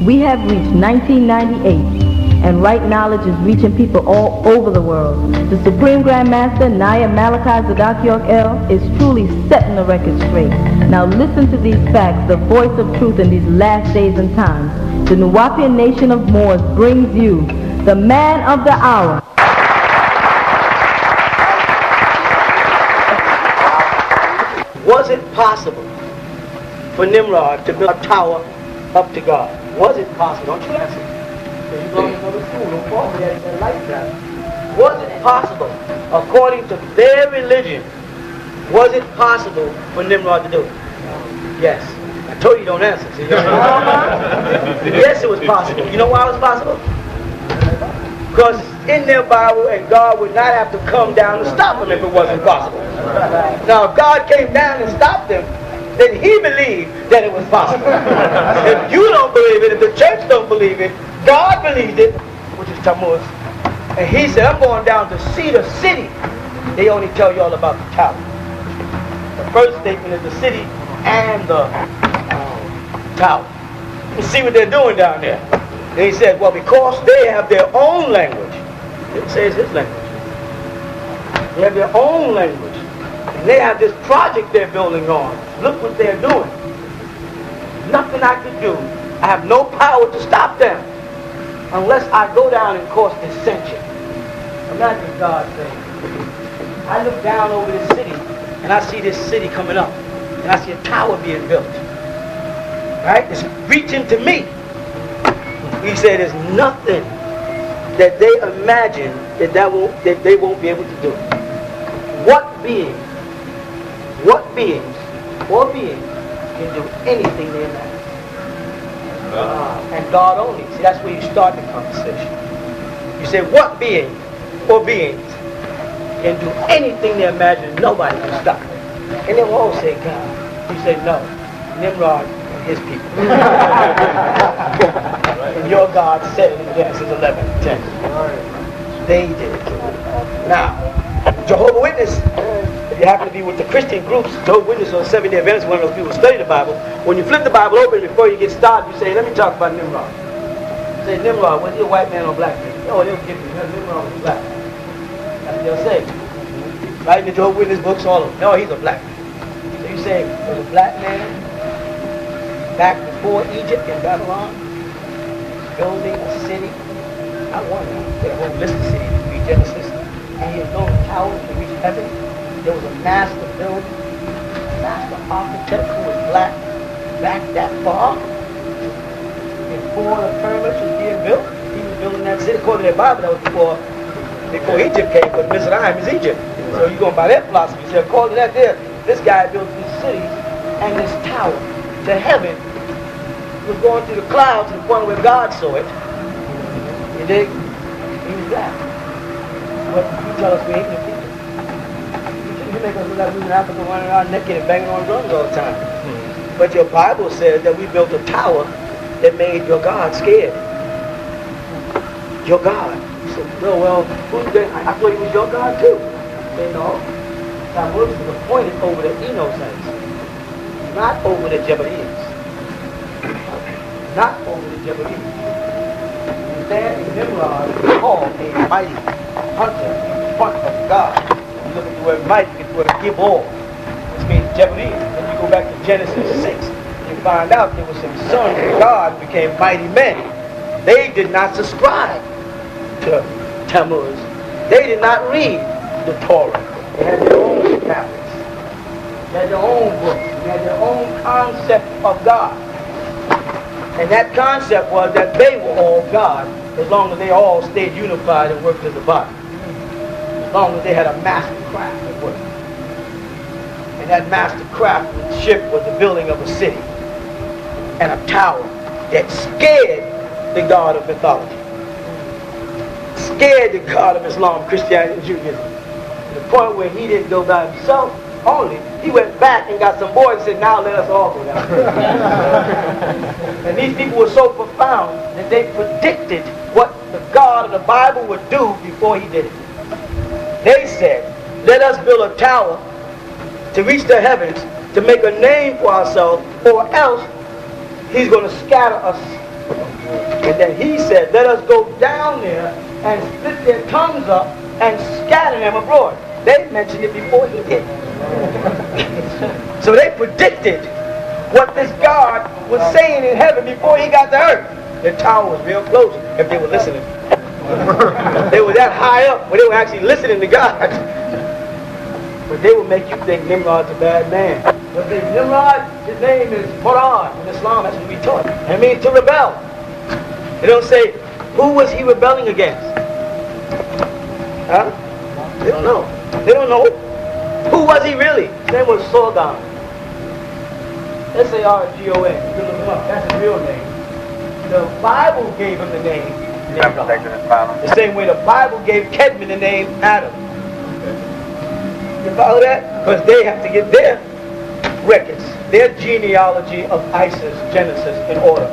We have reached 1998, and right knowledge is reaching people all over the world. The Supreme Grand Master, Naya Malachi Zadak York El, is truly setting the record straight. Now listen to these facts, the voice of truth in these last days and times. The Nuwaubian Nation of Moors brings you the man of the hour. Was it possible for Nimrod to build a tower up to God? Was it possible? Don't you answer. Because you're going to go to school. Don't fall for that lifestyle. Was it possible, according to their religion, was it possible for Nimrod to do it? Yes. I told you don't answer. See? Yes, it was possible. You know why it was possible? Because in their Bible, and God would not have to come down and stop them if it wasn't possible. Now, if God came down and stopped them, then he believed that it was possible. If you don't believe it, if the church don't believe it, God believed it, which is Tammuz. And he said, I'm going down to see the city. They only tell you all about the tower. The first statement is the city and the tower. You see what they're doing down there. They said, well, because they have their own language. It says his language. They have their own language. And they have this project they're building on. Look what they're doing. Nothing I can do. I have no power to stop them unless I go down and cause dissension. Imagine God saying, I look down over this city and I see this city coming up. And I see a tower being built. Right? It's reaching to me. He said there's nothing that they imagine that they won't be able to do. What beings can do anything they imagine? And God only. See, that's where you start the conversation. You say, what being or beings can do anything they imagine? Nobody can stop it. And then we'll all say, God. You say, no. Nimrod and his people. And your God said it in Genesis 11:10. They did it. Now, Jehovah's Witness, if you happen to be with the Christian groups, Jehovah's Witness or Seventh-day Adventists, one of those people who study the Bible, when you flip the Bible open before you get started, you say, let me talk about Nimrod. You say, Nimrod, was he a white man or black man? Oh, they'll give you, Nimrod was black. That's what they'll say. Right in the Jehovah's Witness books, all of them. No, he's a black man. So you say, was a black man back before Egypt and Babylon, building a city? I wonder, they have a whole list of cities to read Genesis. And he had built a tower to reach heaven. There was a master builder, a master architect who was black back that far. Before the pyramids was being built, he was building that city. According to their Bible, that was before Egypt came, but Mizraim is Egypt. So you're going by that philosophy. So according to that there, this guy built these cities and this tower to heaven. Was going through the clouds to the point where God saw it. You dig? He was black. But you tell us we ain't the people. You make us look like we in Africa running around naked and banging on drums all the time. But your Bible says that we built a tower that made your God scared. Your God. You said, well, who's that? I thought he was your God too. You know? Tammuz was appointed over the Enosanes, not over the Jabanees. Not over the Jabanees. And there in Nimrod is called a mighty hunter in front of God. You look at the word mighty, you get the word Gibor, which means Jabanese. Then you go back to Genesis 6, you find out there was some sons of God who became mighty men. They did not subscribe to Tammuz. They did not read the Torah. They had their own tablets. They had their own books. They had their own concept of God. And that concept was that they were all God as long as they all stayed unified and worked as a body. As long as they had a master craft at work. And that master craftsmanship was the building of a city and a tower that scared the God of mythology. Scared the God of Islam, Christianity, and Judaism. To the point where he didn't go by himself only. He went back and got some boys and said, now let us all go down. And these people were so profound that they predicted what the God of the Bible would do before he did it. They said, let us build a tower to reach the heavens, to make a name for ourselves, or else he's going to scatter us And then he said, let us go down there and split their tongues up and scatter them abroad. They mentioned it before he did. So they predicted what this God was saying in heaven before he got to earth. The tower was real close if they were listening. They were that high up where they were actually listening to God. But they will make you think Nimrod's a bad man. But Nimrod, his name is Murad in Islam. That's what we taught. It means to rebel. They don't say, who was he rebelling against? Huh? They don't know. They don't know. Who was he really? His name was Sargon. S-A-R-G-O-N. You can look him up. That's his real name. The Bible gave him the name Nimrod. The same way the Bible gave Kedman the name Adam. You follow that? Because they have to get their records, their genealogy of Isis, Genesis, in order.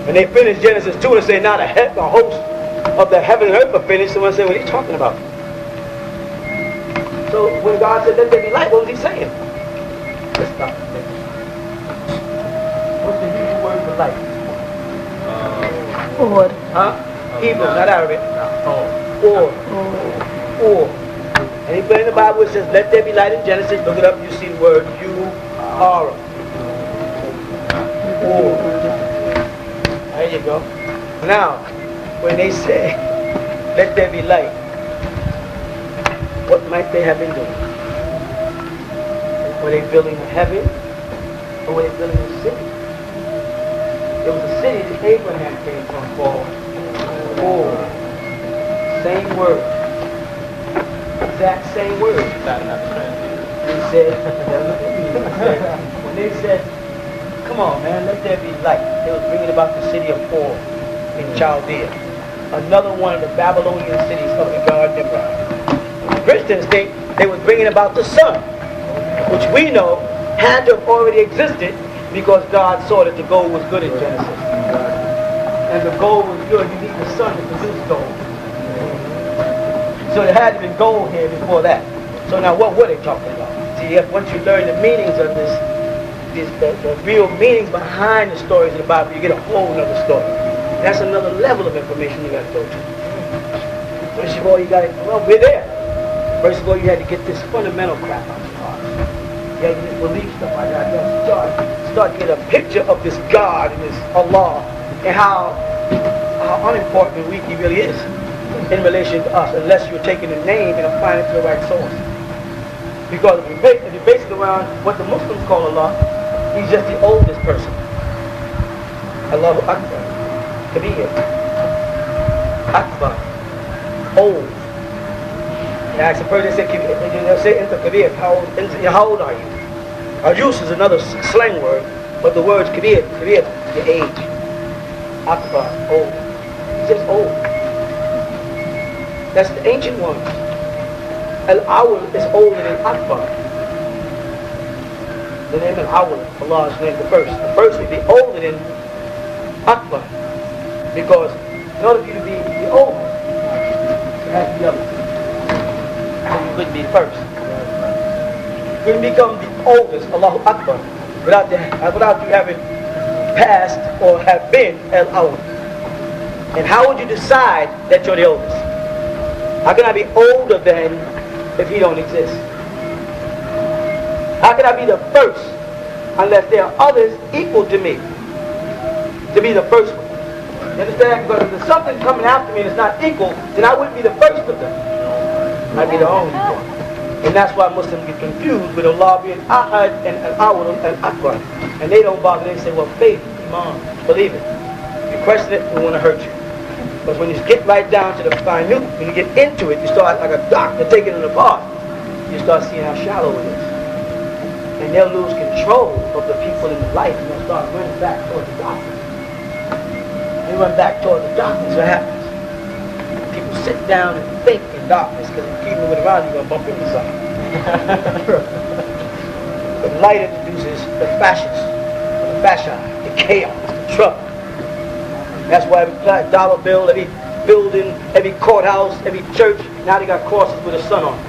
When they finish Genesis 2 and say, now the host of the heaven and earth are finished, someone say, what are you talking about? So when God said, let there be light, what was he saying? Let's stop. What's the Hebrew word for light? Or. Huh? Hebrew, not Arabic. Or. Anybody in the Bible says, let there be light in Genesis, look it up, you see the word you-are. Or. There you go. Now, when they say, let there be light, what might they have been doing? Were they building a heaven? Or were they building a city? It was a city that Abraham came from for. Same word. Exact same word. He said, when they said, come on man, let there be light, they was bringing about the city of Or in Chaldea. Another one of the Babylonian cities of the god Nimrod. Christians think they was bringing about the sun, which we know had to have already existed because God saw that the gold was good in Genesis. And the gold was good, you need the sun to produce gold. So there had to be gold here before that. So now what were they talking about? See, once you learn the meanings of the real meanings behind the stories of the Bible, you get a whole other story. That's another level of information you got to go to. First of all, you got to, well, we're there. First of all, you had to get this fundamental crap out of your heart. You had to get this belief stuff like that. You have to start to get a picture of this God and this Allah and how unimportant and weak he really is in relation to us, unless you're taking the name and applying it to the right source. Because if you base it around what the Muslims call Allah, he's just the oldest person. Allahu Akbar. Kabir. Akbar. Old. You ask a person, they'll say, Enta Kabir, how old are you? Ajus is another slang word, but the word's Kabir, your age. Akbar, old. He's just old. That's the ancient ones. Al-Awwal is older than Akbar. The name Al-Awwal, Allah's name, the first. The first would be older than Akbar. Because in order for you to be the oldest, it has to be other. So you couldn't be first. You couldn't become the oldest, Allahu Akbar, without you having passed or have been Al-Awwal. And how would you decide that you're the oldest? How can I be older than if he don't exist? How can I be the first unless there are others equal to me to be the first one? You understand? Because if there's something coming after me that's not equal, then I wouldn't be the first of them. I'd be the only one. And that's why Muslims get confused with Allah being Ahad and Al-Awwal and Akbar. And they don't bother. They say, well, faith, Iman, believe it. If you question it, we want to hurt you. Because when you get right down to the minute, when you get into it, you start like a doctor taking it apart. You start seeing how shallow it is. And they'll lose control of the people in their life and they'll start running back towards the darkness. They run back towards the darkness. What happens? People sit down and think in darkness because if you keep moving around, you're going to bump into something. The light introduces the fascists, the fascia, the chaos, the trouble. That's why every dollar bill, every building, every courthouse, every church, now they got crosses with a sun on it.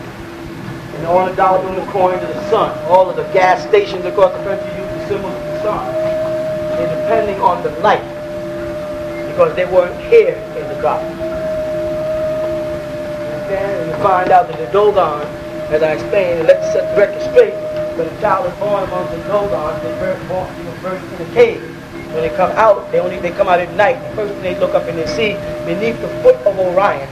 And all the dollar bill and coins are the sun. All of the gas stations across the country use the symbols of the sun. They're depending on the light. because they weren't here in the garden. And you find out that the Dogon, as I explained, let's set the record straight, when a child is born among the Dogons, they're birthed in a cave. When they come out, they come out at night. The first thing they look up and they see, beneath the foot of Orion,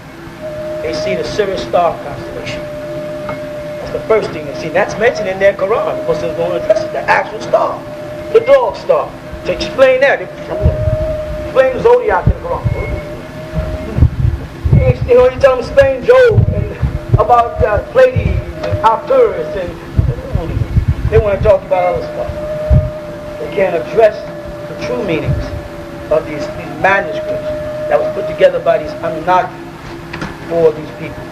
they see the Sirius star constellation. That's the first thing they see. That's mentioned in their Quran, because they're going to address it, the actual star, the dog star. To explain that, they explain the zodiac in the Quran. You know, you tell them explain Job and about Pleiades and Arcturus, and they want to talk about other stuff. They can't address the true meanings of these manuscripts that was put together by these Anunnaki for these people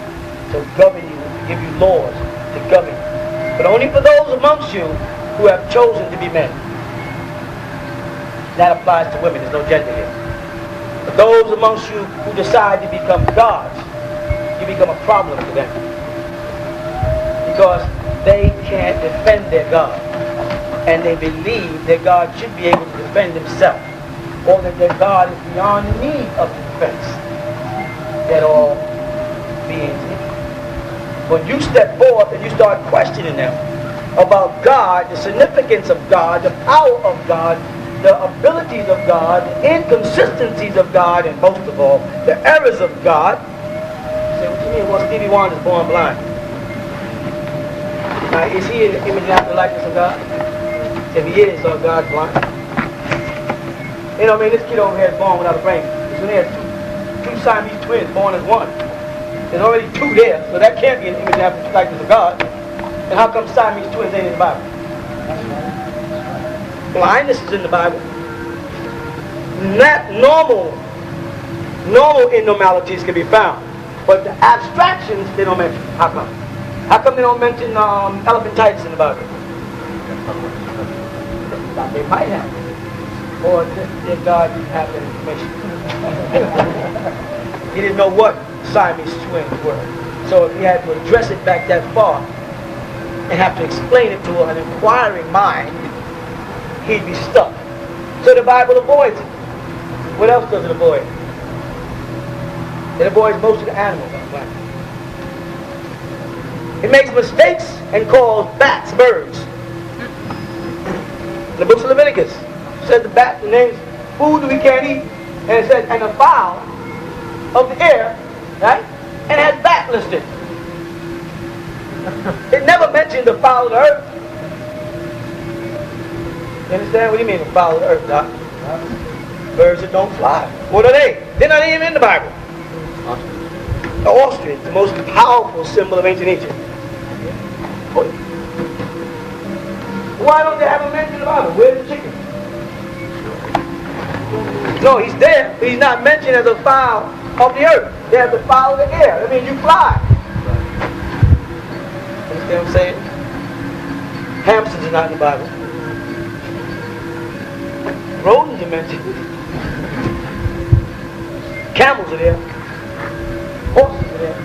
to govern you, to give you laws to govern you. But only for those amongst you who have chosen to be men. That applies to women. There's no gender here. For those amongst you who decide to become gods, you become a problem to them. Because they can't defend their God. And they believe that God should be able to defend himself. Or that their God is beyond the need of defense that all beings need. When you step forth and you start questioning them about God, the significance of God, the power of God, the abilities of God, the inconsistencies of God, and most of all, the errors of God. You say, what do you mean? Well, Stevie Wonder's born blind. Now, is he in the image and after likeness of God? If he is, so God's blind. You know, I mean, this kid over here is born without a brain. This one here has two Siamese twins born as one. There's already two there, so that can't be an image and after likeness of God. And how come Siamese twins ain't in the Bible? Blindness is in the Bible. Not normal abnormalities can be found. But the abstractions, they don't mention. How come? How come they don't mention elephantitis in the Bible? They might have. Or their God didn't have that information. He didn't know what Siamese twins were. So if he had to address it back that far and have to explain it to an inquiring mind, he'd be stuck. So the Bible avoids it. What else does it avoid? It avoids most of the animals on the planet. It makes mistakes and calls bats birds. The books of Leviticus says the bat, the name's food that we can't eat, and it says, and a fowl of the air, right? And it has bat listed. It never mentioned the fowl of the earth. You understand? What do you mean, the fowl of the earth, Doc? Birds that don't fly. What are they? They're not even in the Bible. The ostrich, the most powerful symbol of ancient Egypt. Why don't they have a mention in the Bible? Where's the chicken? No, he's there, but he's not mentioned as a fowl of the earth. There's the fowl of the air. That means you fly. Understand what I'm saying? Hamsters are not in the Bible. Rodents are mentioned. Camels are there. Horses are there.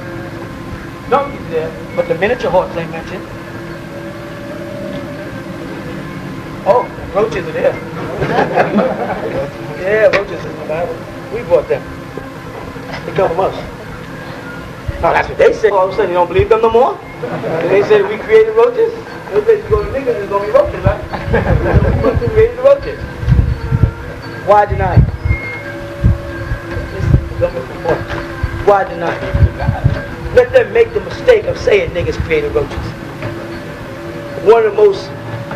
Donkeys are there. But the miniature horse ain't mentioned. Oh, roaches are there. Yeah, roaches are in the Bible. We brought them. They come from us. Now that's what they say. All of a sudden you don't believe them no more? And they said we created roaches? Those days you go to niggas, there's going to be roaches, right? We created the roaches. Why deny it? Why deny it? Let them make the mistake of saying niggas created roaches. One of the most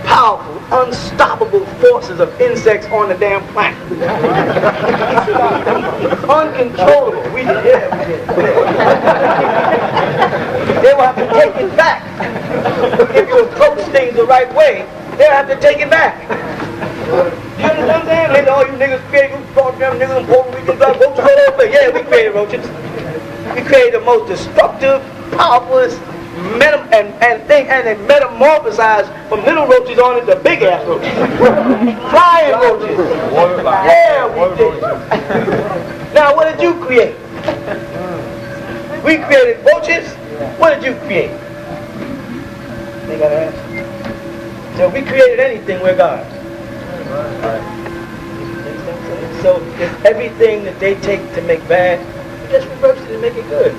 powerful, unstoppable forces of insects on the damn planet. Uncontrollable. We did. They will have to take it back. If you approach things the right way, they'll have to take it back. You understand what I'm saying? They say, oh, you niggas created, you damn niggas in Puerto Rico, got roaches all over. Yeah, we created roaches. We created the most destructive, powerful, and they metamorphosized from little roaches on into big ass roaches. Flying roaches. Yeah, we did. Now, what did you create? We created roaches. What did you create? They got to answer. So if we created anything, we're God. So if everything that they take to make bad, you just reverse it and make it good.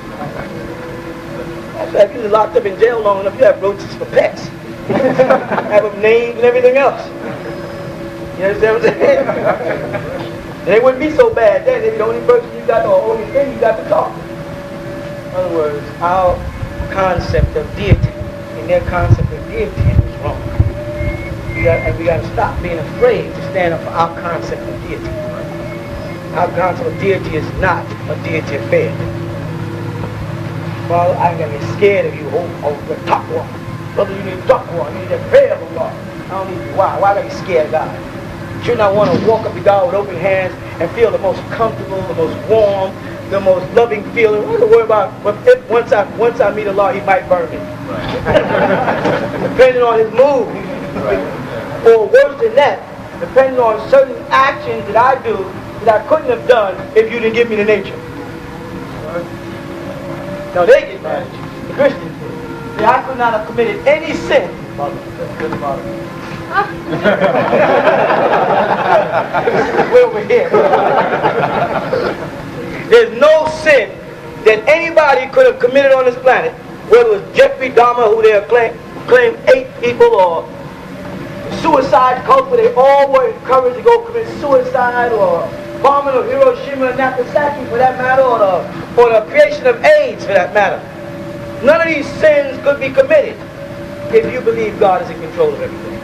That's why if you're locked up in jail long enough, you have roaches for pets. Have them named and everything else. You understand what I'm saying? And they wouldn't be so bad then if the only person you got, or only thing you got to talk. In other words, our concept of deity and their concept of deity is wrong. We got to stop being afraid to stand up for our concept of deity. Our concept of deity is not a deity affair. Well, I got to get scared of you. Oh, the top one. Brother, you need top one. You need that prayer of God. I don't need you. Why? Why got to be scared of God? Should not want to walk up to God with open hands and feel the most comfortable, the most warm, the most loving feeling. What to worry about? But if once I meet Allah, He might burn me. Right. Depending on His mood. Right. Or worse than that, depending on certain actions that I do that I couldn't have done if you didn't give me the nature. Right. Now they get mad at you. The Christians did. See, I could not have committed any sin. We're over here. There's no sin that anybody could have committed on this planet, whether it was Jeffrey Dahmer, who they claim 8 people, or suicide cult, where they all were encouraged to go commit suicide, or bombing of Hiroshima and Nagasaki, for that matter, or the creation of AIDS, for that matter. None of these sins could be committed if you believe God is in control of everything.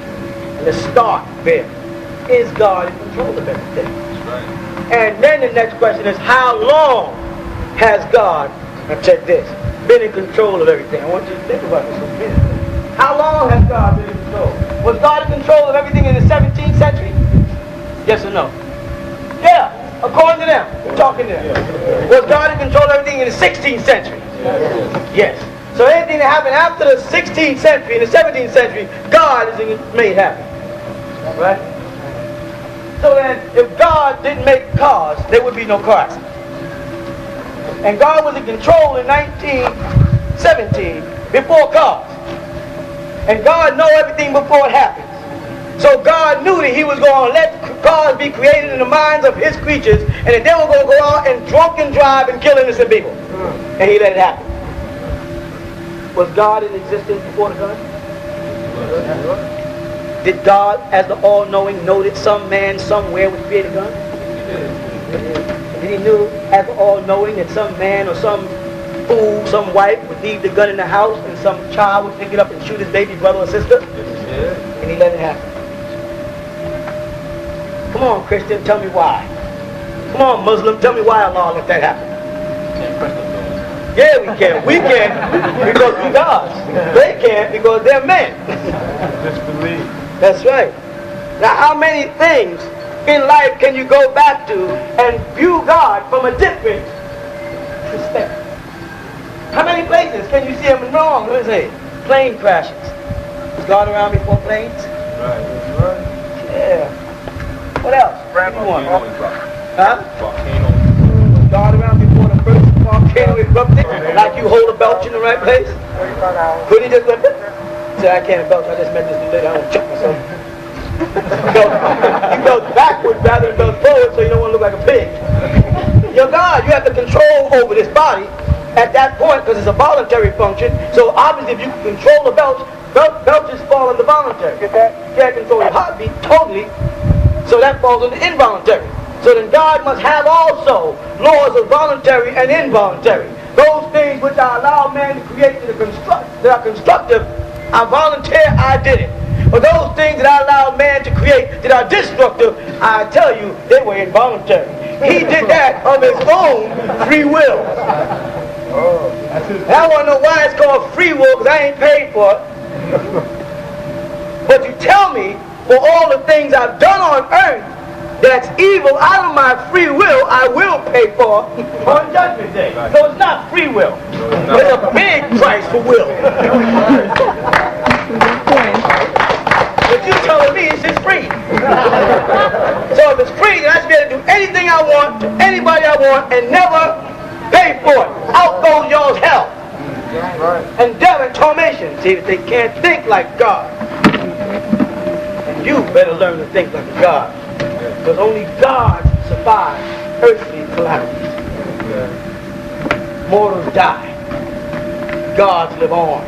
And the start there, is God in control of everything? Right. And then the next question is, how long has God, now check this, been in control of everything? I want you to think about this for a minute. How long has God been in control? Was God in control of everything in the 17th century? Yes or no? Yeah, according to them. We're talking to them. Was God in control of everything in the 16th century? Yes. So anything that happened after the 16th century and the 17th century, God is made happen. Right? So then, if God didn't make cars, there would be no cars. And God was in control in 1917 before cars. And God knows everything before it happens. So God knew that He was going to let cars be created in the minds of His creatures, and that they were going to go out and drunk and drive and kill innocent people. And He let it happen. Was God in existence before the gun? Did God, as the all-knowing, know that some man somewhere would create a gun? Did He know, as the all-knowing, that some man or some fool, some wife would leave the gun in the house and some child would pick it up and shoot his baby brother or sister? And He let it happen. Come on, Christian, tell me why. Come on, Muslim, tell me why Allah let that happen. Yeah, we can. We can because we're gods. They can't because they're men. Just believe. That's right. Now, how many things in life can you go back to and view God from a different perspective? How many places can you see Him wrong? Let me say, plane crashes. Was God around before planes? Right. That's right. Yeah. What else? Volcano. Huh? Volcano. Was God around before the first volcano erupted? Like you hold a belch in the right place? Could He just let it? Say, I can't belch, I just meant this later, I want to check myself. You belch backwards rather than belch forward so you don't want to look like a pig. You're God, you have the control over this body at that point because it's a voluntary function. So obviously if you can control the belches fall under voluntary. You can't control your heartbeat totally, so that falls under involuntary. So then God must have also laws of voluntary and involuntary. Those things which I allow man to create that are constructive, I volunteer, I did it. But those things that I allow man to create that are destructive, I tell you, they were involuntary. He did that of his own free will. And I want to know why it's called free will, because I ain't paid for it. But you tell me, for all the things I've done on earth, that's evil out of my free will, I will pay for on Judgment Day. So it's not free will. There's a big price for will. But you're telling me it's just free. So if it's free, then I should be able to do anything I want to anybody I want and never pay for it. Out goes y'all's hell. And death and tormentation. See, if they can't think like God, and you better learn to think like God. Because only God's survive earthly calamities. Mortals die. Gods live on.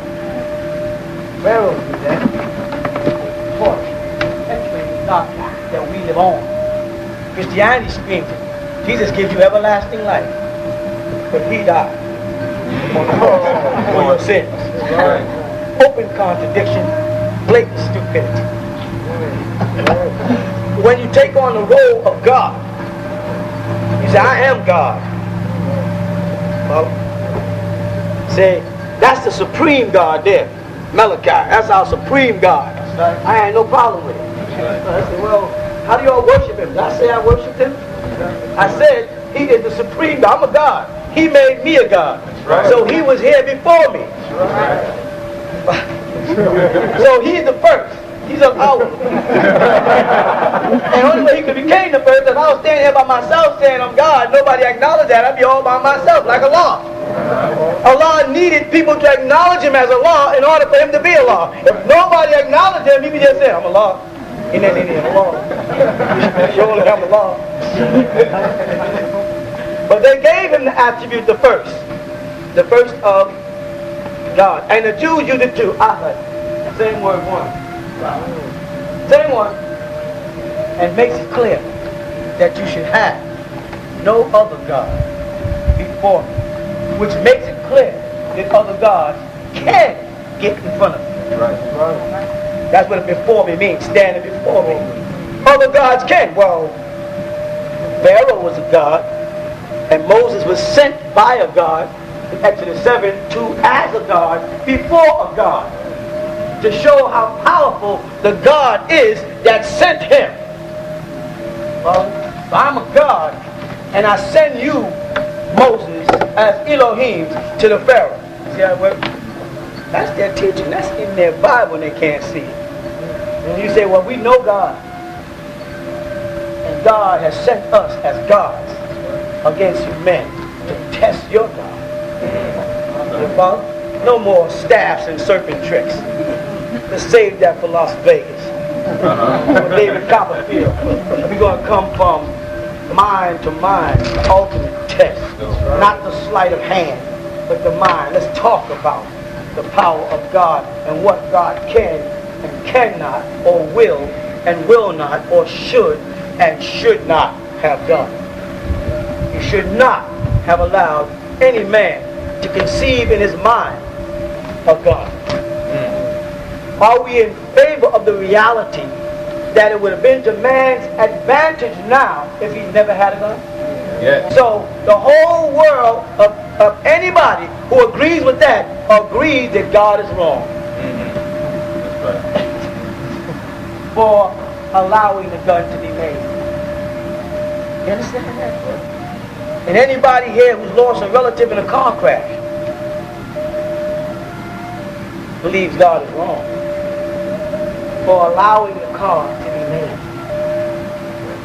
Pharaohs do that. Torch, penetrating darkness that we live on. Christianity screams it. Jesus gives you everlasting life. But he died on the cross for your sins. Open contradiction, blatant stupidity. When you take on the role of God, you say, I am God. Well, say, that's the supreme God there. Malachi, that's our supreme God. I ain't no problem with it. I said, well, how do y'all worship him? Did I say I worship him? I said, he is the supreme God. I'm a God. He made me a God. So he was here before me. So he's the first. He's of our. And only way he could became the first, if I was standing here by myself saying I'm God, nobody acknowledged that, I'd be all by myself like Allah. Allah needed people to acknowledge him as Allah in order for him to be Allah. If nobody acknowledged him, he would just say, I'm Allah. And then Allah. Surely I'm Allah. But they gave him the attribute, the first of God. And the Jews used it too. Ahad. Same word, one. Same one. And makes it clear that you should have no other God before me. Which makes it clear that other gods can get in front of me. Right. That's what before me means, standing before me. Other gods can. Well, Pharaoh was a god, and Moses was sent by a god in Exodus 7 to as a god before a god, to show how powerful the God is that sent him. Well, I'm a God, and I send you, Moses, as Elohim to the Pharaoh. See how it works? That's their teaching. That's in their Bible, and they can't see it. And you say, well, we know God, and God has sent us as gods against you men to test your God. Well, no more staffs and serpent tricks. Let's save that for Las Vegas. For David Copperfield. We're going to come from mind to mind, the ultimate test. Not the sleight of hand, but the mind. Let's talk about the power of God and what God can and cannot, or will and will not, or should and should not have done. He should not have allowed any man to conceive in his mind of God. Are we in favor of the reality that it would have been to man's advantage now if he never had a God? Yeah. So the whole world of anybody who agrees with that agrees that God is wrong. That's right. For allowing the gun to be made. You understand that? And anybody here who's lost a relative in a car crash believes God is wrong for allowing the car to be made.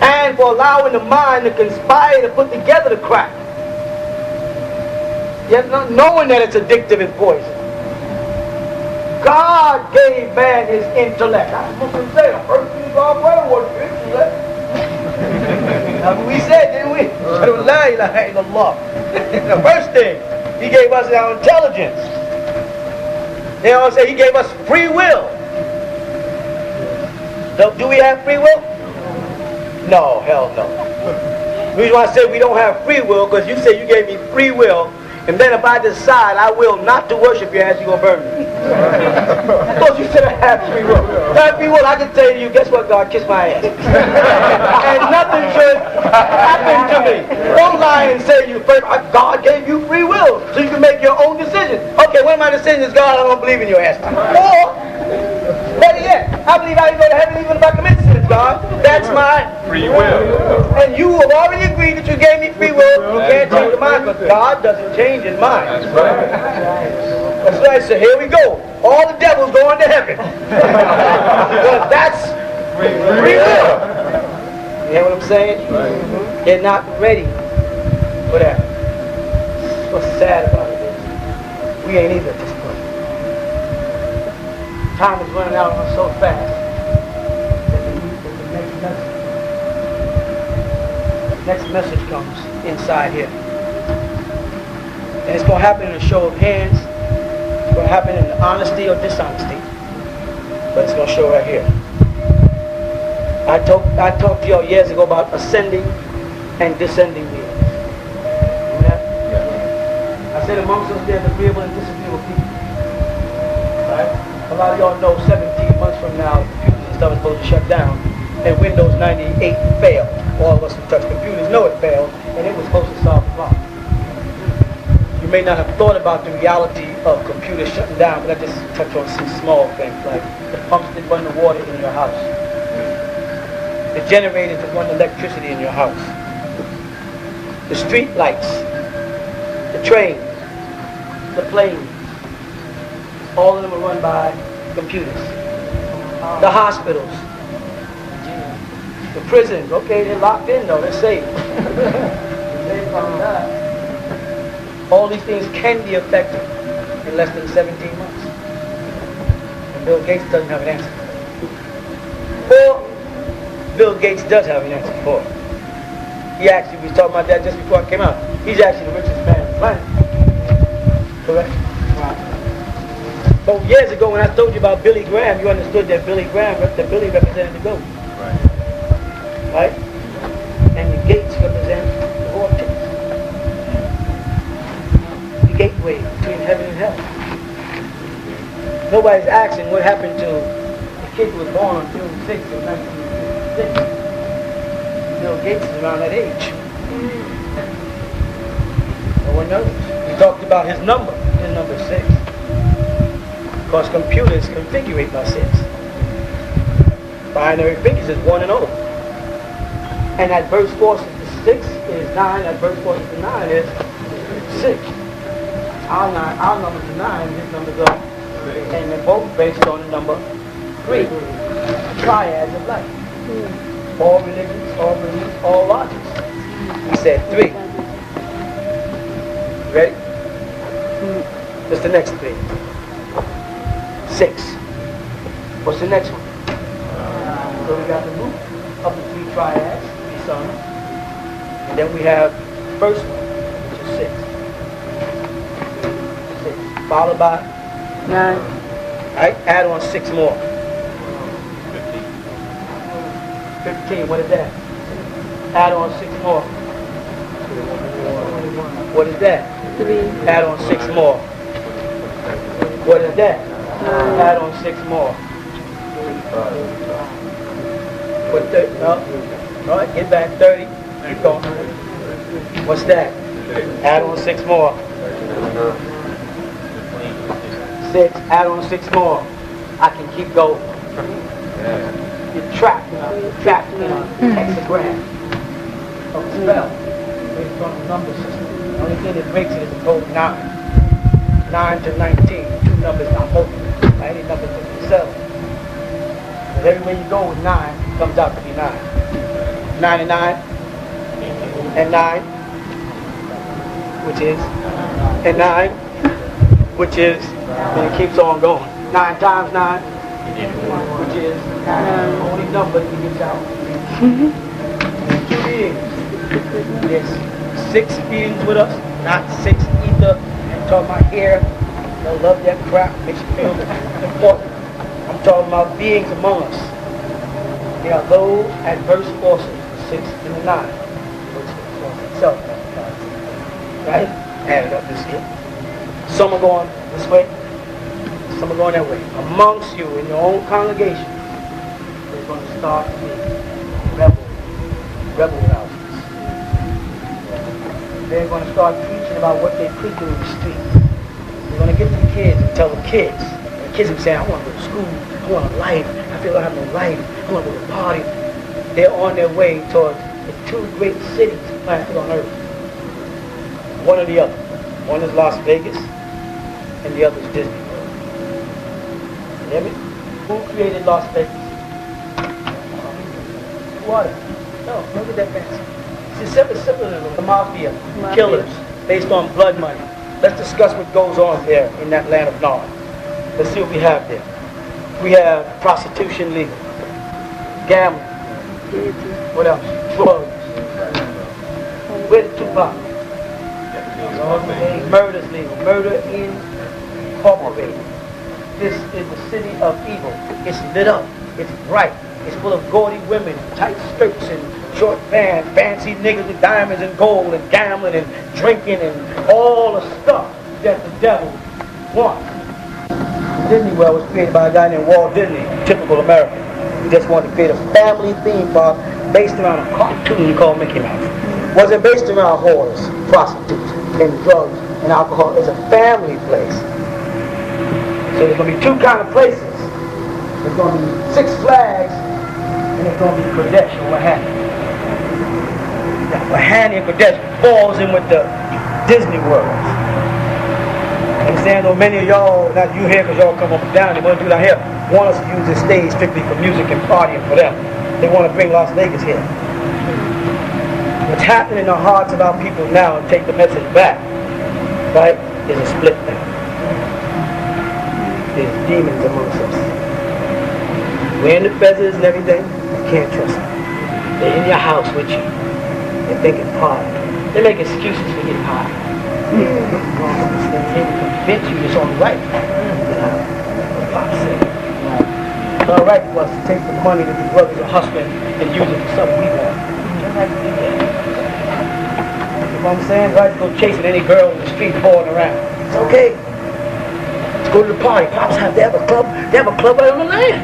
And for allowing the mind to conspire to put together the crack. Yet not knowing that it's addictive and poison. God gave man his intellect. That's what Muslims say. The first thing God was intellect. We said, didn't we? La ilaha illallah. The first thing, he gave us our intelligence. They all say he gave us free will. Do we have free will? No, hell no. The reason why I say we don't have free will, because you say you gave me free will, and then if I decide I will not to worship your ass, you're going to burn me. I thought you said I have free will. If I have free will, I can say to you, guess what, God, kiss my ass. And nothing should happen to me. Don't lie and say you first, God gave you free will, so you can make your own decision. Okay, one of my decisions is God, I don't believe in your ass. Or, better yet, I believe I can go to heaven even if I commit sins, God. That's my free will. And you have already agreed that you gave me free will. You can't change your mind, but God doesn't change his mind. That's right. That's right, so here we go. All the devils going to heaven. Because that's free will. You hear what I'm saying? They're not ready for that. What's sad about it is, we ain't either at this point. Time is running out on us so fast that the next lesson. next message comes inside here. And it's going to happen in a show of hands. It's going to happen in honesty or dishonesty. But it's going to show right here. I talked to y'all years ago about ascending and descending beings. Remember that? Yeah. I said amongst us there's agreeable and disagreeable people. Right? A lot of y'all know 17 months from now, computers and stuff is supposed to shut down. And Windows 98 failed. All of us who touch computers know it failed, and it was supposed to solve the problem. You may not have thought about the reality of computers shutting down, but I just touch on some small things, like the pumps that run the water in your house, the generators that run the electricity in your house, the street lights, the trains, the planes, all of them are run by computers. The hospitals, the prisons, okay, they're locked in though, they're safe. All these things can be affected in less than 17 months. And Bill Gates doesn't have an answer. Or Bill Gates does have an answer for it. He actually, we was talking about that just before I came out. He's actually the richest man on the planet. Correct? Right. But years ago when I told you about Billy Graham, you understood that Billy represented the goat. Right? And the gates represent the vortex. The gateway between heaven and hell. Nobody's asking what happened to the kid who was born on June 6th of 1956. Bill Gates is around that age. No one knows. We talked about his number 6. Because computers configure 8 by 6. Binary figures is 1 and 0. And adverse force to 6 is 9, adverse force to 9 is 6. Our numbers are 9, his numbers are, and they're both based on the number 3. Triads of life. All religions, all beliefs, all logics. He said 3. Ready? What's the next 3? 6. What's the next one? So we got the root of the 3 triads. Son. And then we have the first one, which is 6. 6. Followed by 9. Alright, add on 6 more. 15. What is that? Add on 6 more. What is that? 3. Add on 6 more. What is that? Add on 6 more. What the? No. All right, get back 30. Keep going. What's that? Add on 6 more. 6. Add on 6 more. I can keep going. You're trapped in a hexagram of a spell based on the number system. The only thing that breaks it is the code 9. 9 to 19. 2 numbers not multiple. Any numbers themselves. But everywhere you go with 9, it comes out to be 9. 99 and 9, which is, and 9, which is, and it keeps on going. 9 times 9, which is the only number that gets out. 2 beings. There's 6 beings with us, not 6 ether. I'm talking about here. They'll love that crap, makes you feel important. I'm talking about beings among us. They are those adverse forces. 6 and the 9, which is itself. Right? Add it up this way. Some are going this way, some are going that way. Amongst you, in your own congregation, there's going to start to be rebel houses. They're going to start preaching about what they could do in the streets. They're going to get to the kids and tell the kids. And the kids will say, I want to go to school, I want a life, I feel like I have no life, I want to go to a party. They're on their way towards the 2 great cities planted on earth. One or the other. One is Las Vegas, and the other is Disney World. You hear me? Who created Las Vegas? Who are they? No, look at that fancy. It's simple than the mafia, killers, based on blood money. Let's discuss what goes on there in that land of Nod. Let's see what we have there. We have prostitution legal, gambling. What else? Drugs. Where's Tupac? Murder's legal. Murder incorporated. This is the city of evil. It's lit up. It's bright. It's full of gaudy women, tight skirts and short pants, fancy niggas with diamonds and gold and gambling and drinking and all the stuff that the devil wants. Disney World was created by a guy named Walt Disney, typical American. He just wanted to create a family theme park based around a cartoon called Mickey Mouse. It wasn't based around whores, prostitutes, and drugs and alcohol. It's a family place. So there's going to be two kind of places. There's going to be Six Flags and it's going to be Kodesh or Wahani. Now, Wahani and Kodesh falls in with the Disney World. Understand, though many of y'all, not you here because y'all come up and down, they want to do that here, want us to use this stage strictly for music and partying for them. They want to bring Las Vegas here. What's happening in the hearts of our people now, and take the message back, right, is a split now. There's demons amongst us. Wearing the feathers and everything, you can't trust them. They're in your house with you. They think it's party. They make excuses for getting high. They convince you it's all right. Pop said, it's all right for us to take the money that the brothers are hustling and use it for something we want. You don't have to do that. You know what I'm saying? Right to go chasing any girl in the street balling around. It's okay. Let's go to the party. Pops have, they have a club. They have a club right on the land.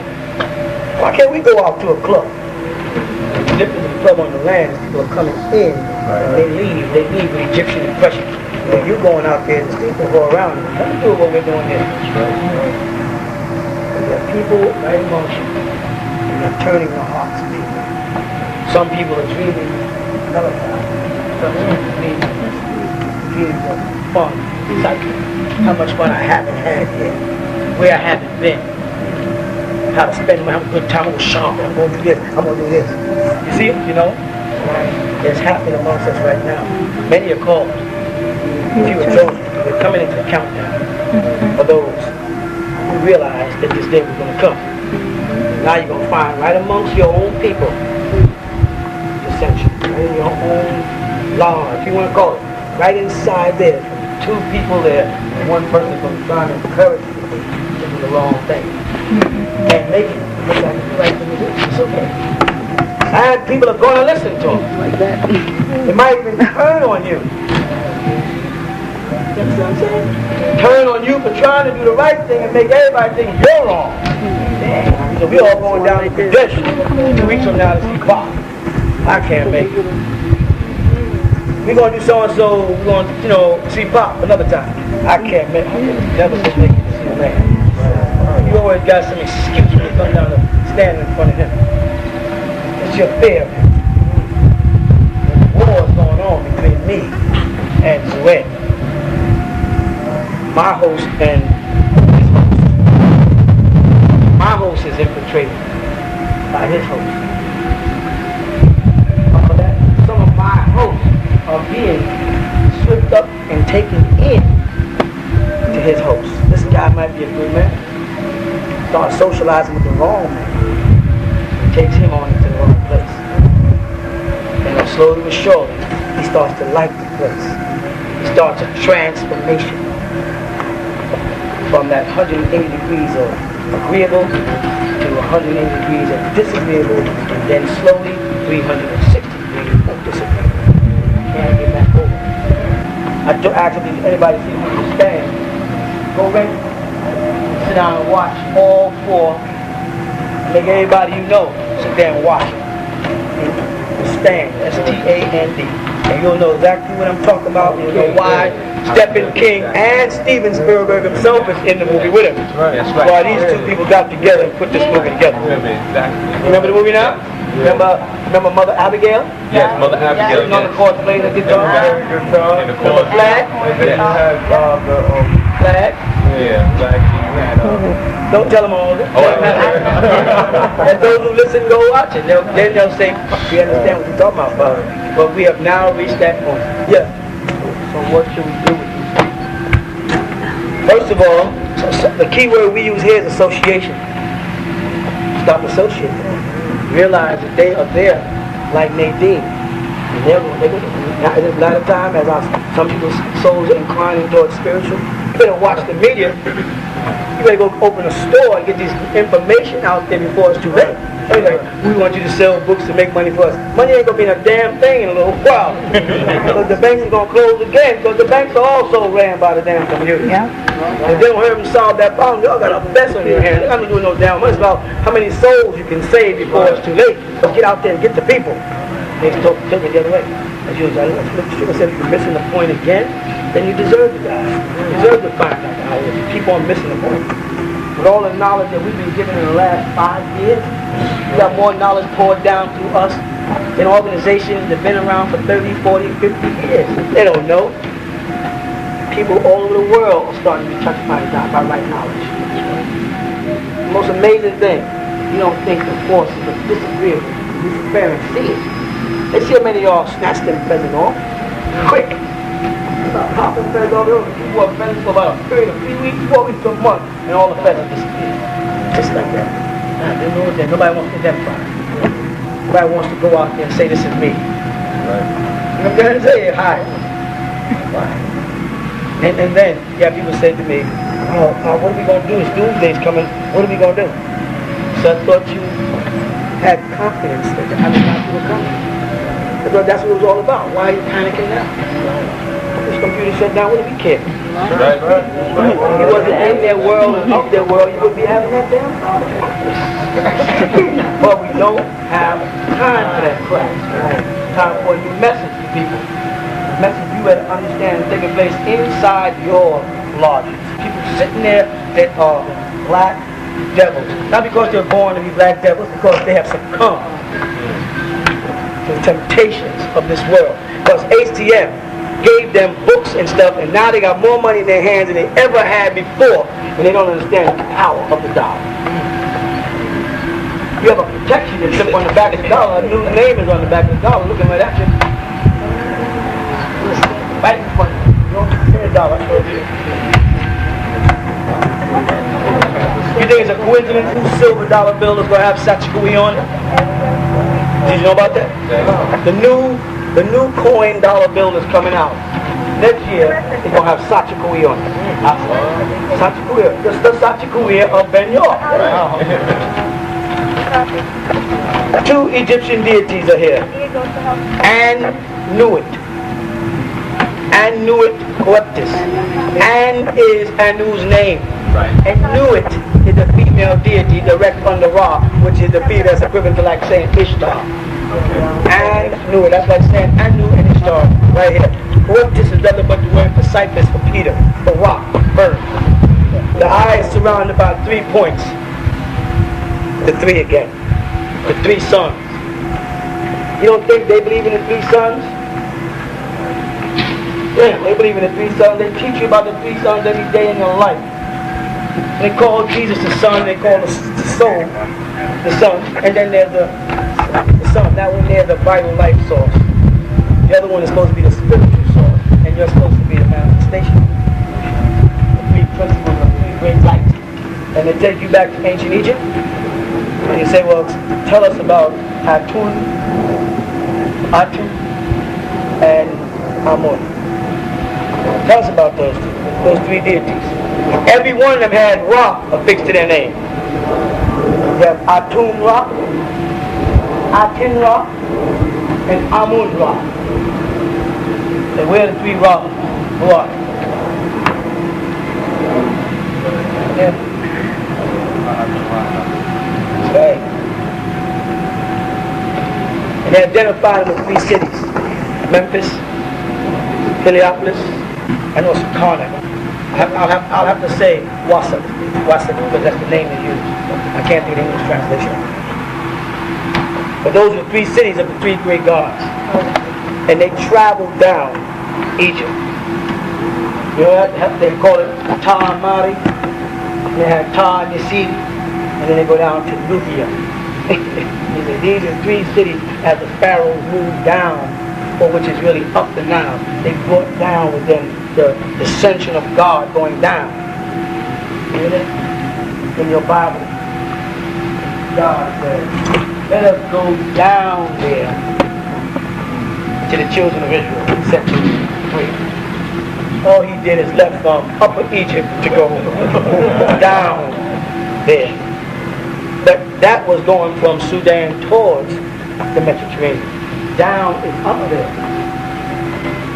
Why can't we go out to a club? The difference in the club on the land is people are coming in and they leave. They leave with Egyptian impression. When you're going out there, the people go around you. Let me do what we're doing here. There are people right amongst you. And they're turning the hearts of people. Some people are dreaming Malachi. Some people are dreaming of fun, excitement. How much fun I haven't had yet. Where I haven't been. How to spend my good time. I'm going to shop. I'm going to do this. I'm going to do this. You see it? You know? It's happening amongst us right now. Many are called. Few are chosen. We're coming into the countdown for those who realize that this day was going to come. Now you're going to find right amongst your own people, dissension, right in your own law, if you want to call it, right inside there, two people there, and one person is going to try to encourage you to do the wrong thing. Can't make it. It looks like it's the right thing to do. It's okay. And people are going to listen to them like that. They might even turn on you. You know what I'm saying? Turn on you for trying to do the right thing and make everybody think you're wrong. So we all going down to Kadesh 2 weeks from now to see Bob. I can't make it. We're going to do so-and-so, we're going to, see Pop another time. I can't make it. Never just make it to see a man. You always got some excuse when you come down to stand in front of him. It's your fear. There's war is going on between me and Zoe. My host and his host. My host is infiltrated by his host. Some of my hosts are being swept up and taken in to his host. This guy might be a good man. Start socializing with the wrong man. Takes him on into the wrong place. And then slowly but surely, he starts to like the place. He starts a transformation. From that 180 degrees of agreeable to 180 degrees of disagreeable, and then slowly 360 degrees of disagreeable. Can't get back over. I actually, anybody see me stand, go right, sit down and watch all four, make everybody you know sit there and watch. Stand, S-T-A-N-D. And you'll know exactly what I'm talking about. You'll know why Stephen King and Steven Spielberg himself is in the movie with him. That's right. Why these two people got together and put this movie together. You remember the movie now? Remember Mother Abigail? Yes, Mother Abigail. Sitting on the court playing the guitar. In the court. Flag? Flag? Yeah, Flag. Don't tell them all of it. And those who listen, go watch it. Then they'll say, we understand what you're talking about, but we have now reached that point. Yeah. So what should we do with this? First of all, the key word we use here is association. Stop associating. Realize that they are there, like Nadine. And they're going to, now at this latter time, as some people's souls are inclining towards spiritual, you better watch the media. You better go open a store and get this information out there before it's too late. Like, we want you to sell books to make money for us. Money ain't going to be in a damn thing in a little while. Because the banks are going to close again, because the banks are also ran by the damn community. Yeah. If they don't help them solve that problem, y'all got a mess on your hands. They're not doing no damn money. It's about how many souls you can save before it's too late. So get out there and get the people. They took it the other way. As you said, if you're missing the point again, then you deserve to die. You deserve to find that out if you keep on missing the point. With all the knowledge that we've been given in the last 5 years, we got more knowledge poured down through us in organizations that have been around for 30, 40, 50 years. They don't know. People all over the world are starting to be touched by right knowledge. The most amazing thing, you don't think the forces of disagreeable, interference see it. They see how many of y'all snatch them feathers off. Quick. Start popping feathers all over. You wore feathers for about a period of 3 weeks, 4 weeks to a month, and all the feathers disappear. Just like that. They know that nobody wants to identify. Nobody wants to go out there and say, this is me. Right. You know what I'm trying to say? Hi. Why? And then you have people say to me, oh, what are we going to do? It's doomsday's coming. What are we going to do? So I thought you had confidence that the Anunnaki were coming. I thought that's what it was all about. Why are you panicking now? This computer shut down, what do we care? Right. If you wasn't in their world and of their world, you would be having that damn problem. But we don't have time for that crap. Time for a new message to people. A message you better understand is taking place inside your lodges. People sitting there that are black devils. Not because they're born to be black devils, because they have succumbed to the temptations of this world. Because HTM gave them books and stuff, and now they got more money in their hands than they ever had before, and they don't understand the power of the dollar. You have a protection that's up on the back of the dollar. A new name is on the back of the dollar. Looking right at you. Right in front of you. You don't see a dollar. You think it's a coincidence whose silver dollar bill is going to have Sachikui on it? Did you know about that? The new coin dollar bill is coming out. Next year, it's going to have Sachikui on it. Sachikui. The Sachikui of Ben York. Two Egyptian deities are here. Anunnaki. Anunnaki. An is Anu's name. Anunnaki is the female deity direct under Ra, which is the female that's equivalent to like saying Ishtar. Anunnaki, that's like saying Anu and Ishtar right here. This is nothing but the word for cypress, for Peter, for rock, burn. The eye is surrounded by 3 points. The 3 again. The 3 suns. You don't think they believe in the 3 suns? Yeah, they believe in the 3 suns. They teach you about the 3 suns every day in your life. They call Jesus the sun, they call the soul the sun, and then there's the sun. That one there's the vital life source. The other one is supposed to be the spiritual source, and you're supposed to be the manifestation. The 3 principles of 3 great lights. And they take you back to ancient Egypt, and you say, well, tell us about Atun, and Amun. Tell us about those 3 deities. Every one of them had Ra affixed to their name. You have Atun Ra, Aten Ra, and Amun Ra. And where are the 3 Ra? Who are they? Yeah. That's right. And they identify them with 3 cities. Memphis, Heliopolis, and also Karnak. I'll have to say Wasat, because that's the name they use. I can't do the English translation. But those are the 3 cities of the 3 great gods. And they traveled down Egypt. You know, they call it Ta Mari. They have Ta Nisidi. And then they go down to Nubia. These are 3 cities as the pharaohs moved down, or which is really up the Nile. They brought down with them the ascension of God going down. You hear that? In your Bible, God says, let us go down there to the children of Israel. He sent children free. All he did is left from Upper Egypt to go down there. But that was going from Sudan towards the Mediterranean. Down is up there.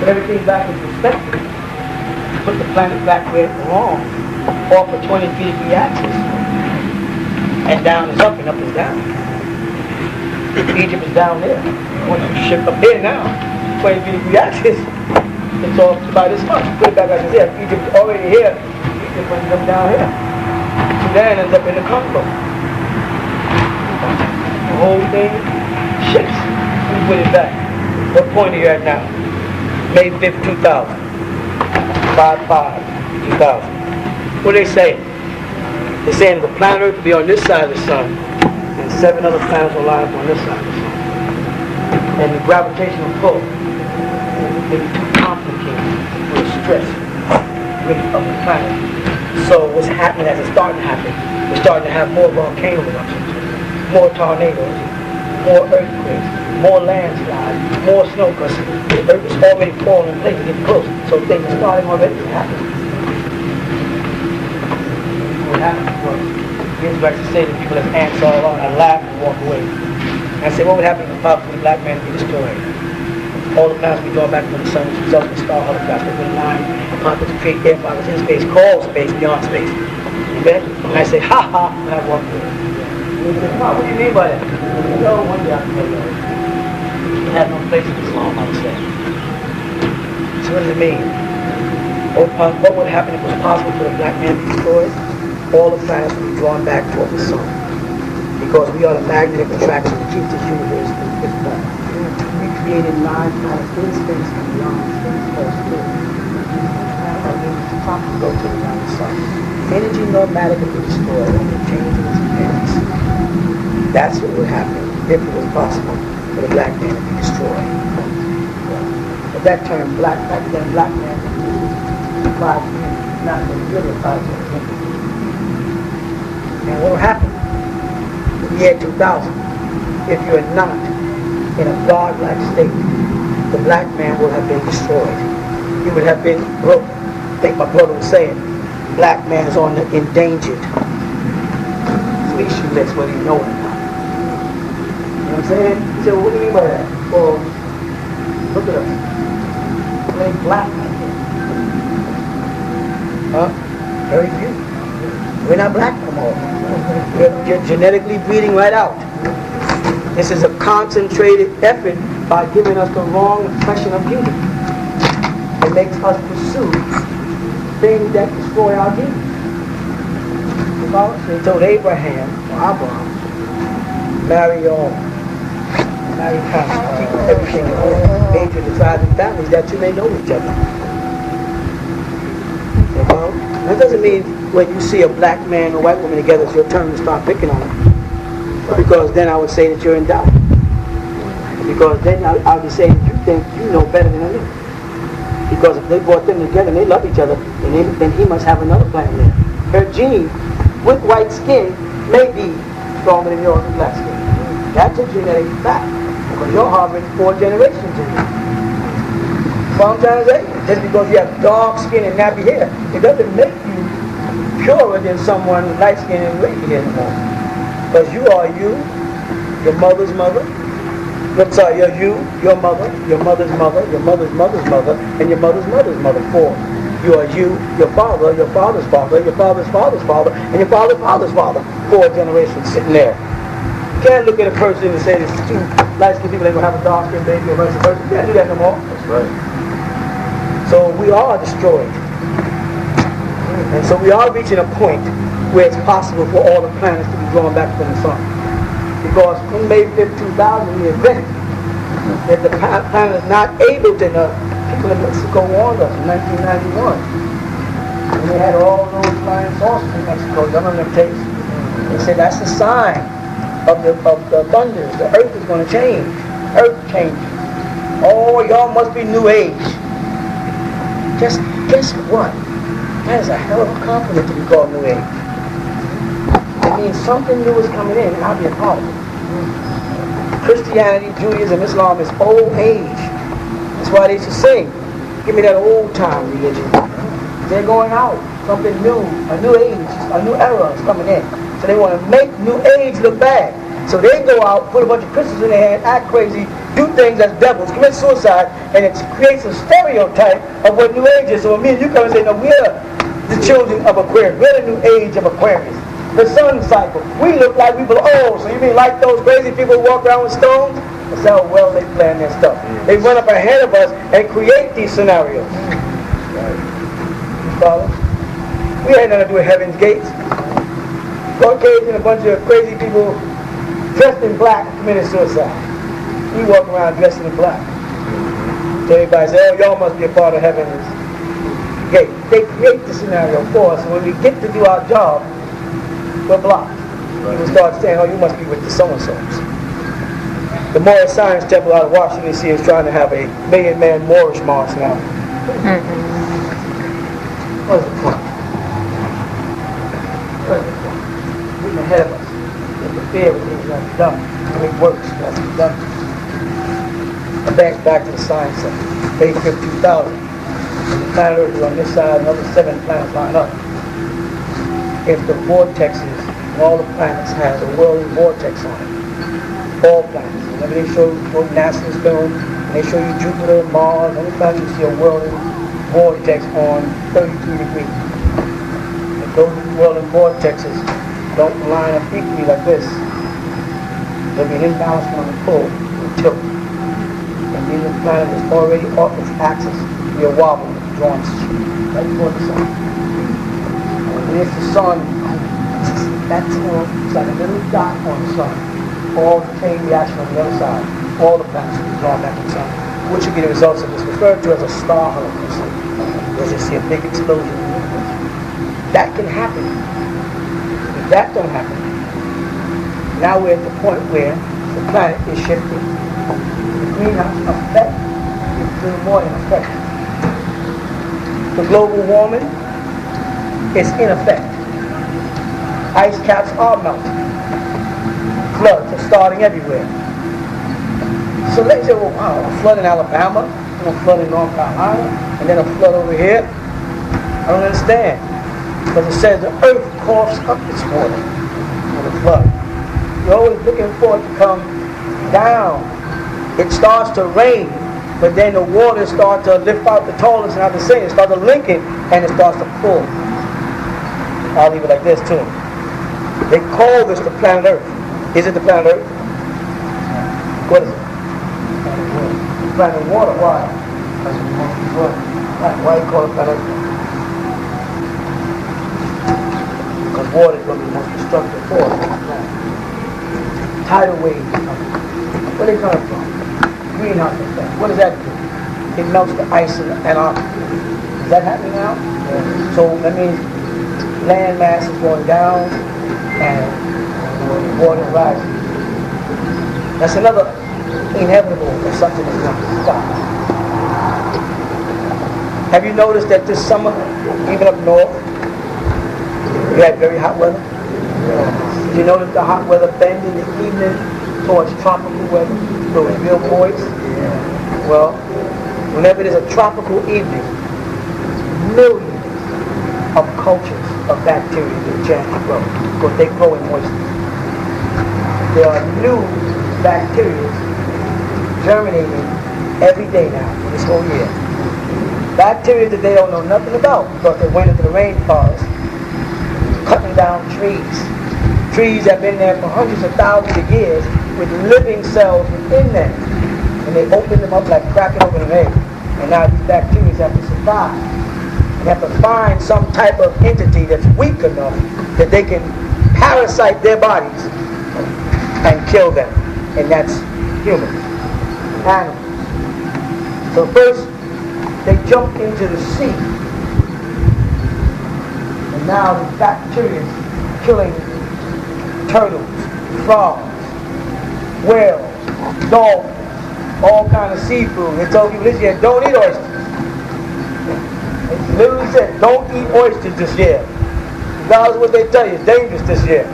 Put everything back in perspective. Put the planet back where it belongs. Off a 20-degree axis. And down is up and up is down. Egypt is down there. Once you shift up there now, 20-degree axis, it's off by this much. Put it back as it's here. Egypt is already here. Egypt ends up down here. Sudan ends up in the Congo. The whole thing shifts. We put it back. What point are you at now? May 5th, 2000. 5/5/2000. What do they say? They're saying the planet Earth will be on this side of the sun, and 7 other planets will line up on this side of the sun. And the gravitational pull may be too complicated for the stress rate of the planet. So what's happening as it's starting to happen, we're starting to have more volcano eruptions, more tornadoes, more earthquakes, more landslides, more snow, because the Earth is already falling in place, getting close. So things are starting already to happen. What happened was, the Israelites to say to people as ants all around, I laugh and walk away. And I said, what would happen if the powerful black man be destroyed? All the planets be drawn back from the sun, which results in star holographic with a line, pockets to create air pockets in space, called space, beyond space. Okay? And I say, ha ha, and I walk away. And he said, what do you mean by that? No, one day I can tell you. You have no place in Islam, I would say. So what does it mean? What would happen if it was possible for the black man to be destroyed? All the planets would be drawn back toward the sun. Because we are the magnetic attraction that keeps this universe in its form. We created 9 planets in space and beyond space called spirit. And we to go to around the sun. Energy nor matter could be destroyed, only change in its appearance. That's what would happen if it was possible for the black man to be destroyed. But that term, black man, applies to him, not really applies to him. And what will happen in the year 2000, if you are not in a God-like state, the black man will have been destroyed. He would have been broken. I think my brother was saying, black man is on the endangered species list, whether you know it or not. You know what I'm saying? He said, well, what do you mean by that? Well, look at us. It ain't black right here. Huh? Very few. We're not black no more. We're genetically breeding right out. This is a concentrated effort by giving us the wrong impression of beauty. It makes us pursue things that destroy our beauty. They told Abraham, marry your own. Marry constantly. Everything major in the tribes and families that you may know each other. That doesn't mean when you see a black man and a white woman together, it's your turn to start picking on them. Because then I would say that you're in doubt. Because then I would be saying you think you know better than I do. Because if they brought them together and they love each other, then he must have another plan there. Her gene with white skin may be stronger than yours with black skin. That's a genetic fact. Because you're harboring 4 generations in you. Sometimes, just because you have dark skin and nappy hair, it doesn't make you purer than someone with light skin and wavy hair anymore. Because you are you, your mother's mother. I'm sorry, you're you, your mother, your mother's mother, your mother's mother's mother, and your mother's mother's mother. 4. You are you, your father's father, your father's father's father, and your father's father's father. 4 generations sitting there. You can't look at a person and say, this is 2 light-skinned people, they're going to have a dark-skinned baby or vice versa. You can't do that no more. That's right. So we are destroyed. And so we are reaching a point where it's possible for all the planets to be drawn back from the sun. Because in May 5th, 2000, the event that the planet is not able to know, people in Mexico warned us in 1991. And they had all those flying saucers in Mexico, none of them tapes. They said that's a sign of the thunders. The earth is going to change. Earth changes. Oh, y'all must be New Age. Guess what? That is a hell of a compliment to be called New Age. It means something new is coming in and I'll be a part of it. Christianity, Judaism, Islam is old age. That's why they used to sing, give me that old time religion. They're going out, something new, a new age, a new era is coming in. So they want to make new age look bad. So they go out, put a bunch of crystals in their hand, act crazy, do things as devils, commit suicide, and it creates a stereotype of what new age is. So when me and you come and say, no, we're the children of Aquarius, we're the new age of Aquarius. The sun cycle. We look like we belong. Oh, so you mean like those crazy people who walk around with stones? That's how well they plan their stuff. They run up ahead of us and create these scenarios. You follow? We ain't nothing to do with Heaven's Gates. Caucasian, a bunch of crazy people dressed in black committed suicide. We walk around dressed in black. So everybody says, oh, y'all must be a part of Heaven's Gate. They create the scenario for us, and when we get to do our job, we're blocked. People start saying, oh, you must be with the so-and-sos. The Moorish Science Temple out of Washington, D.C. is trying to have a million-man Moorish mosque now. What's the point? What's the point? Getting ahead of us. Interfere with things that are done. It works. That's done. Back to the science center. Page 52,000. The planet Earth is on this side, another 7 planets line up. If the vortexes and all the planets have a whirling vortex on it, all planets. Whenever they show what NASA's film, they show you Jupiter, Mars, anytime you see a whirling vortex on 33 degrees. If those whirling vortexes don't line up equally like this, there'll be an imbalance on the pull and tilt. And then the planet is already off its axis, it'll be a wobble, drawn right toward the sun. And if the sun, that's it's like a little dot on the sun. All the chain reaction on the other side, all the planets will be drawn back to the sun, which will be the results of this, referred to as a star holocaust. Because you see a big explosion in the universe. That can happen. If that don't happen, now we're at the point where the planet is shifting. The greenhouse effect is a little more in effect. The global warming is in effect. Ice caps are melting. Floods are starting everywhere. So let's say, well, wow, a flood in Alabama, and a flood in North Carolina, and then a flood over here. I don't understand. Because it says the earth coughs up its water when it floods. You're always looking for it to come down. It starts to rain, but then the water starts to lift out the tallest, and I've been saying, it starts to linking, and it starts to pull. I'll leave it like this too. They call this the planet Earth. Is it the planet Earth? What is it? The planet water. Why? Why you call it planet Earth? Because water is going to be the most destructive force on the planet. Tidal waves. Where they coming from? Greenhouse effect. What does that do? It melts the ice in Antarctica. Is that happening now? Yeah. So that means land mass is going down and water rising. That's another inevitable of something that's going to stop. Have you noticed that this summer, even up north, we had very hot weather? Did you notice the hot weather bend in the evening towards tropical weather? So it's real moist? Well, whenever there's a tropical evening, millions of cultures of bacteria get a chance to grow because they grow in moisture. There are new bacteria germinating every day now for this whole year. Bacteria that they don't know nothing about because they went into the rainforest cutting down trees. Trees have been there for hundreds of thousands of years with living cells within them. And they open them up like cracking open an egg. And now these bacteria have to survive. They have to find some type of entity that's weak enough that they can parasite their bodies and kill them. And that's humans, animals. So first, they jump into the sea. And now the bacteria is killing turtles, frogs, whales, dolphins, all kind of seafood. They told people this year, don't eat oysters. They literally said, don't eat oysters this year. Regardless of what they tell you, it's dangerous this year.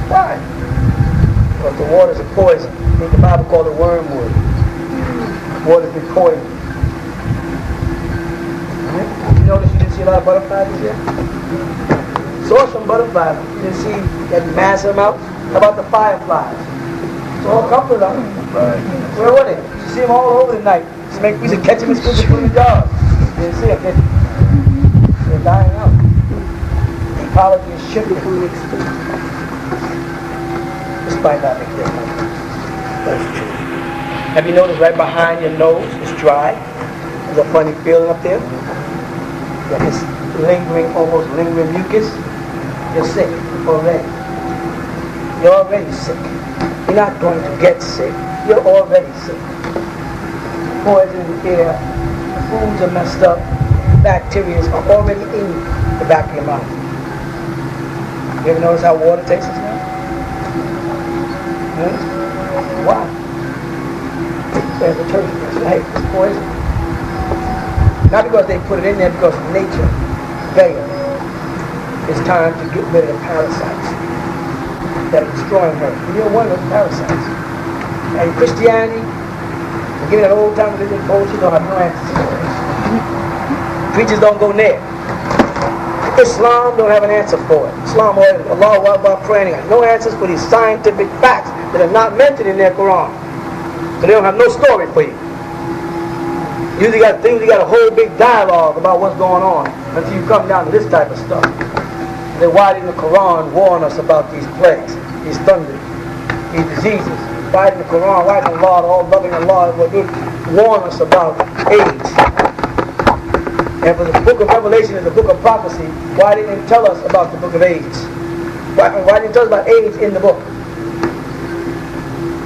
Why? Because the waters are poison. I think the Bible called it wormwood. Water's been poisoned. see a lot of butterflies this year? Saw some butterflies. You didn't see that mass amount? How about the fireflies? Saw a couple of them. Where were they? You see them all over the night. We used to catch them in school to put in the yard. You didn't see them, did you? They're dying out. Ecology is shifting. This might not make that much. That's true. Have you noticed right behind your nose it's dry? There's a funny feeling up there. Got this lingering, almost lingering mucus. You're sick already. You're already sick. You're not going to get sick. You're already sick. Poison in the air, foods are messed up, bacteria are already in the back of your mouth. You ever notice how water tastes now? Why? There's a turkey. Hey, it's poison. Not because they put it in there, because nature failed. It's time to get rid of the parasites that are destroying her. You're one of those parasites. And Christianity, give it an old time religion, poetry don't have no answers. Preachers don't go near. Islam don't have an answer for it. Islam or Allah Akbar praying has no answers for these scientific facts that are not mentioned in their Quran. So they don't have no story for you. You usually got a whole big dialogue about what's going on until you come down to this type of stuff. Then why didn't the Quran warn us about these plagues, these thunders, these diseases? Why didn't the Quran, why didn't Allah, the all-loving Allah, warn us about AIDS? And for the book of Revelation and the book of prophecy, why didn't it tell us about the book of AIDS? Why didn't it tell us about AIDS in the book?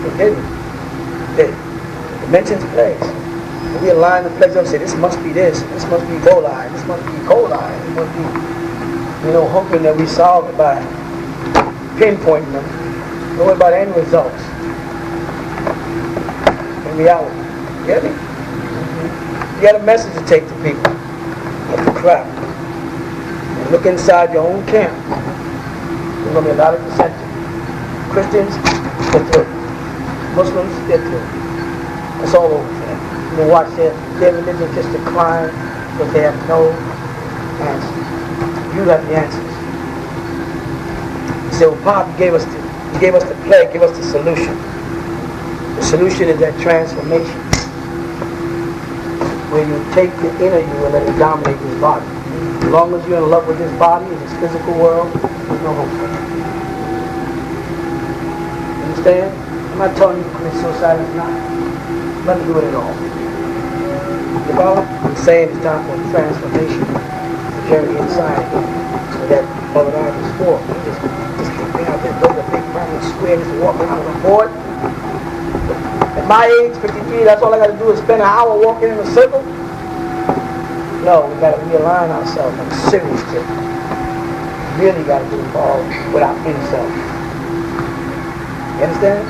It didn't. It mentions plagues. And we align the plagues up and say, this must be this must be Ebola, this must be E. coli, this must be, hoping that we solve it by pinpointing them. Don't worry about any results. In reality. You get me? You got a message to take to people. Of the crap. And look inside your own camp. There's going to be a lot of dissension. Christians, they're through. Muslims, they're through. It's all over for them. You can watch their religion just decline because they have no answers. You have the answers. He said, well, Pop, you gave us the plague, give us the solution. The solution is that transformation, where you take the inner you and let it dominate this body. As long as you're in love with this body, in this physical world, there's no hope for it. Understand? I'm not telling you to commit suicide, it's not. Nothing to do with it at all. You follow? I'm saying it's time for a transformation, a journey inside. So that Brother Ryan was for. Just can't be out there, build a big permanent square, just walk around on board. At my age, 53, that's all I got to do is spend an hour walking in a circle? No, we got to realign ourselves on a serious tip. Really got to get involved with our inner self. You understand?